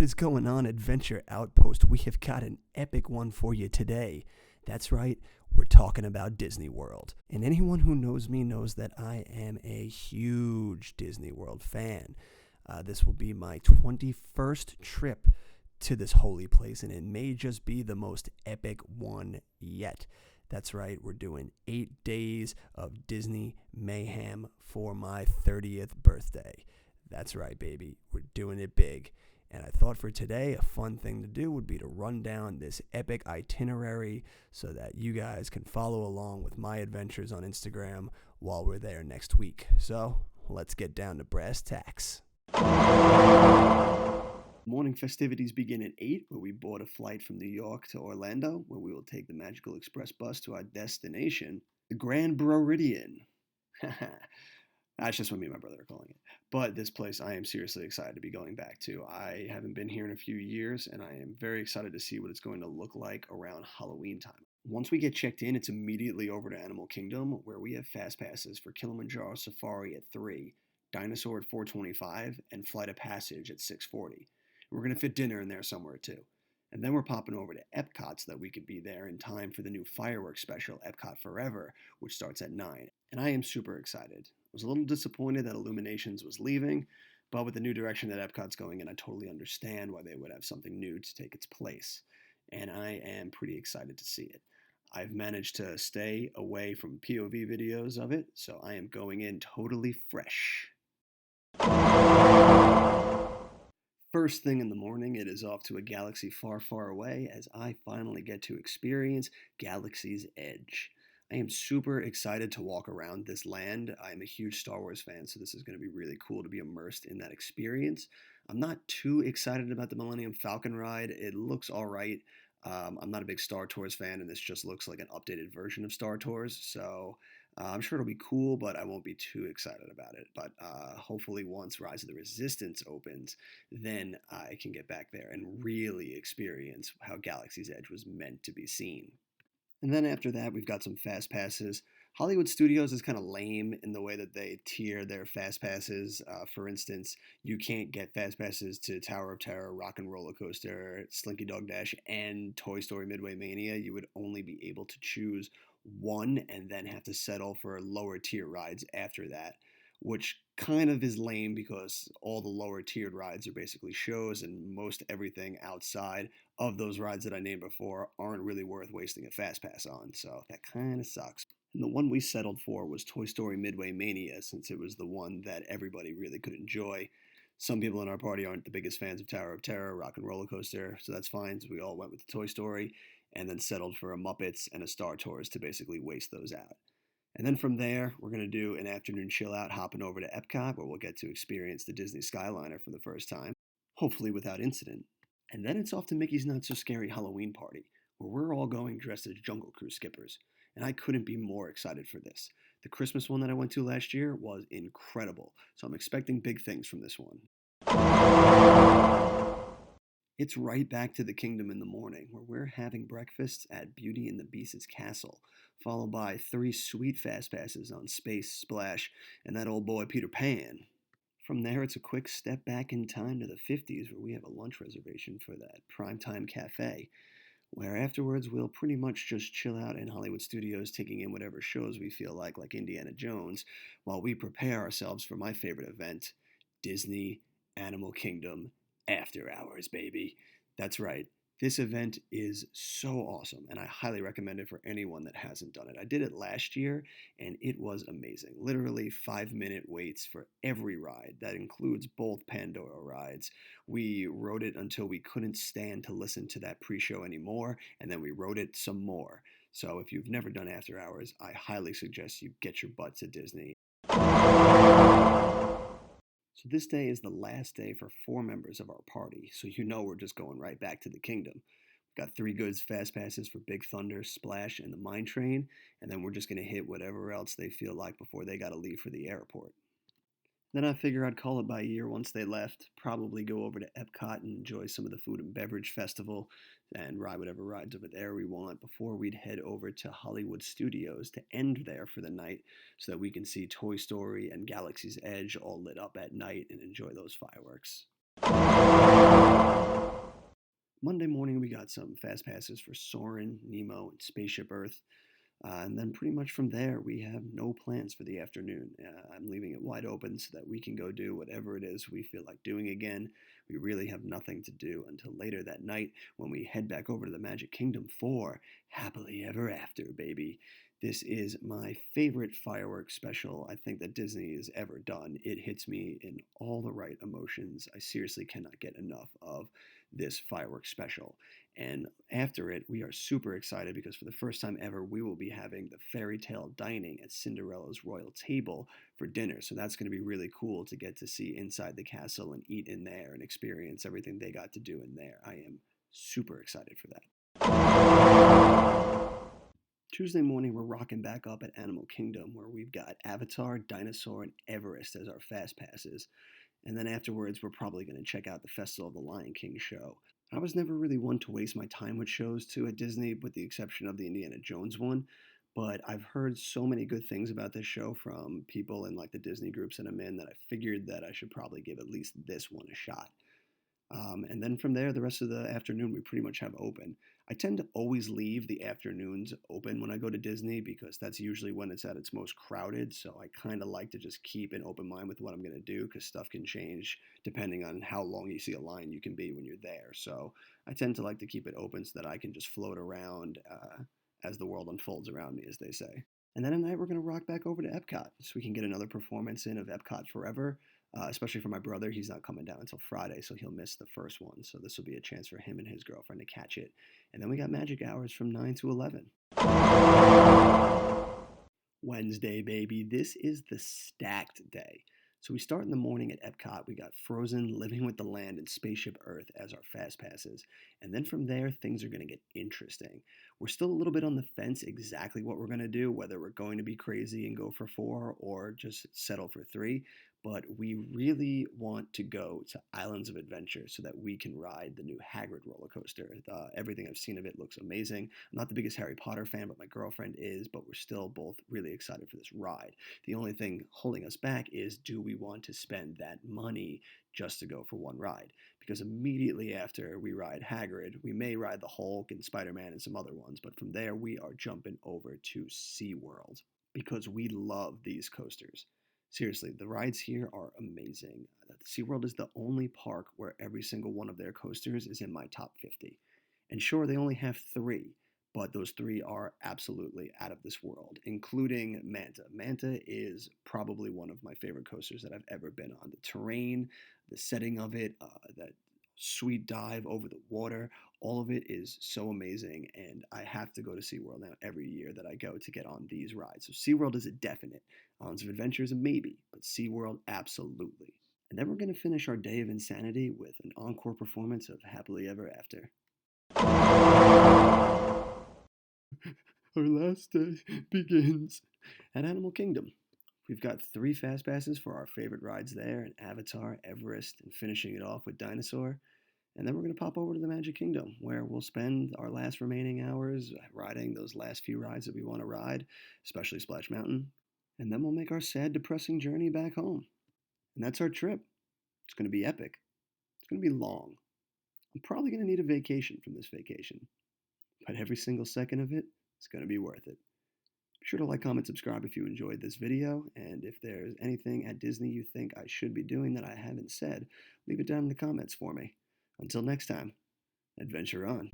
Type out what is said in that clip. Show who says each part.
Speaker 1: is going on, Adventure Outpost? We have got an epic one for you today. That's right, we're talking about Disney World. And anyone who knows me knows that I am a huge Disney World fan. This will be my 21st trip to this holy place, and it may just be the most epic one yet. That's right, we're doing 8 days of Disney mayhem for my 30th birthday. That's right, baby, we're doing it big. And I thought for today, a fun thing to do would be to run down this epic itinerary so that you guys can follow along with my adventures on Instagram while we're there next week. So let's get down to brass tacks. Morning festivities begin at 8, where we board a flight from New York to Orlando, where we will take the Magical Express bus to our destination, the Grand Floridian. That's just what me and my brother are calling it. But this place I am seriously excited to be going back to. I haven't been here in a few years, and I am very excited to see what it's going to look like around Halloween time. Once we get checked in, it's immediately over to Animal Kingdom, where we have fast passes for Kilimanjaro Safari at 3, Dinosaur at 4:25, and Flight of Passage at 6:40. We're going to fit dinner in there somewhere too. And then we're popping over to Epcot so that we could be there in time for the new fireworks special, Epcot Forever, which starts at 9. And I am super excited. I was a little disappointed that Illuminations was leaving, but with the new direction that Epcot's going in, I totally understand why they would have something new to take its place. And I am pretty excited to see it. I've managed to stay away from POV videos of it, so I am going in totally fresh. First thing in the morning, it is off to a galaxy far, far away as I finally get to experience Galaxy's Edge. I am super excited to walk around this land. I am a huge Star Wars fan, so this is going to be really cool to be immersed in that experience. I'm not too excited about the Millennium Falcon ride. It looks all right. I'm not a big Star Tours fan, and this just looks like an updated version of Star Tours, so I'm sure it'll be cool, but I won't be too excited about it. But hopefully once Rise of the Resistance opens, then I can get back there and really experience how Galaxy's Edge was meant to be seen. And then after that, we've got some fast passes. Hollywood Studios is kind of lame in the way that they tier their fast passes. For instance, you can't get fast passes to Tower of Terror, Rock and Roller Coaster, Slinky Dog Dash, and Toy Story Midway Mania. You would only be able to choose one and then have to settle for lower tier rides after that, which kind of is lame because all the lower tiered rides are basically shows, and most everything outside of those rides that I named before aren't really worth wasting a fast pass on, so that kind of sucks. And the one we settled for was Toy Story Midway Mania, since it was the one that everybody really could enjoy. Some people in our party aren't the biggest fans of Tower of Terror, Rock and Roller Coaster, so that's fine. So we all went with Toy Story and then settled for a Muppets and a Star Tours to basically waste those out. And then from there, we're going to do an afternoon chill out hopping over to Epcot, where we'll get to experience the Disney Skyliner for the first time, hopefully without incident. And then it's off to Mickey's Not So Scary Halloween Party, where we're all going dressed as Jungle Cruise skippers. And I couldn't be more excited for this. The Christmas one that I went to last year was incredible, so I'm expecting big things from this one. It's right back to the kingdom in the morning, where we're having breakfast at Beauty and the Beast's castle, followed by 3 sweet fast passes on Space, Splash, and that old boy Peter Pan. From there, it's a quick step back in time to the 50s, where we have a lunch reservation for that Primetime Cafe, where afterwards we'll pretty much just chill out in Hollywood Studios, taking in whatever shows we feel like Indiana Jones, while we prepare ourselves for my favorite event, Disney Animal Kingdom After Hours, baby. That's right. This event is so awesome, and I highly recommend it for anyone that hasn't done it. I did it last year, and it was amazing. Literally 5-minute waits for every ride. That includes both Pandora rides. We rode it until we couldn't stand to listen to that pre-show anymore, and then we rode it some more. So if you've never done After Hours, I highly suggest you get your butt to Disney. So this day is the last day for 4 members of our party, so you know we're just going right back to the kingdom. We've got 3 good fast passes for Big Thunder, Splash, and the Mine Train, and then we're just going to hit whatever else they feel like before they got to leave for the airport. Then I figure I'd call it by a year once they left, probably go over to Epcot and enjoy some of the food and beverage festival and ride whatever rides over there we want before we'd head over to Hollywood Studios to end there for the night so that we can see Toy Story and Galaxy's Edge all lit up at night and enjoy those fireworks. got some fast passes for Soarin', Nemo, and Spaceship Earth. And then pretty much from there, we have no plans for the afternoon. I'm leaving it wide open so that we can go do whatever it is we feel like doing again. We really have nothing to do until later that night when we head back over to the Magic Kingdom for Happily Ever After, baby. This is my favorite fireworks special I think that Disney has ever done. It hits me in all the right emotions. I seriously cannot get enough of this fireworks special. And after it, we are super excited because for the first time ever, we will be having the fairy tale dining at Cinderella's royal table for dinner. So that's going to be really cool to get to see inside the castle and eat in there and experience everything they got to do in there. I am super excited for that. Tuesday morning, we're rocking back up at Animal Kingdom where we've got Avatar, Dinosaur, and Everest as our fast passes. And then afterwards, we're probably going to check out the Festival of the Lion King show. I was never really one to waste my time with shows too at Disney, with the exception of the Indiana Jones one. But I've heard so many good things about this show from people in like the Disney groups that I'm in that I figured that I should probably give at least this one a shot. And then from there, the rest of the afternoon we pretty much have open. I tend to always leave the afternoons open when I go to Disney because that's usually when it's at its most crowded. So I kind of like to just keep an open mind with what I'm going to do because stuff can change depending on how long you see a line you can be when you're there. So I tend to like to keep it open so that I can just float around as the world unfolds around me, as they say. And then at night, we're going to rock back over to Epcot so we can get another performance in of Epcot Forever, especially for my brother. He's not coming down until Friday, so he'll miss the first one. So this will be a chance for him and his girlfriend to catch it. And then we got magic hours from 9 to 11. Wednesday, baby. This is the stacked day. So we start in the morning at Epcot. We got Frozen, Living with the Land, and Spaceship Earth as our fast passes. And then from there, things are going to get interesting. We're still a little bit on the fence exactly what we're going to do, whether we're going to be crazy and go for 4 or just settle for 3. But we really want to go to Islands of Adventure so that we can ride the new Hagrid roller coaster. Everything I've seen of it looks amazing. I'm not the biggest Harry Potter fan, but my girlfriend is, but we're still both really excited for this ride. The only thing holding us back is, do we want to spend that money just to go for one ride? Because immediately after we ride Hagrid, we may ride the Hulk and Spider-Man and some other ones, but from there we are jumping over to SeaWorld because we love these coasters. Seriously, the rides here are amazing. SeaWorld is the only park where every single one of their coasters is in my top 50. And sure, they only have 3, but those 3 are absolutely out of this world, including Manta. Manta is probably one of my favorite coasters that I've ever been on. The terrain, the setting of it, that sweet dive over the water, all of it is so amazing, and I have to go to SeaWorld now every year that I go to get on these rides. So SeaWorld is a definite. Islands of Adventure is a maybe, but SeaWorld absolutely. And then we're going to finish our day of insanity with an encore performance of Happily Ever After. Our last day begins at Animal Kingdom. We've got 3 fast passes for our favorite rides there, and Avatar, Everest, and finishing it off with Dinosaur. And then we're going to pop over to the Magic Kingdom, where we'll spend our last remaining hours riding those last few rides that we want to ride, especially Splash Mountain. And then we'll make our sad, depressing journey back home. And that's our trip. It's going to be epic. It's going to be long. I'm probably going to need a vacation from this vacation. But every single second of it is going to be worth it. Be sure to like, comment, subscribe if you enjoyed this video. And if there's anything at Disney you think I should be doing that I haven't said, leave it down in the comments for me. Until next time, adventure on.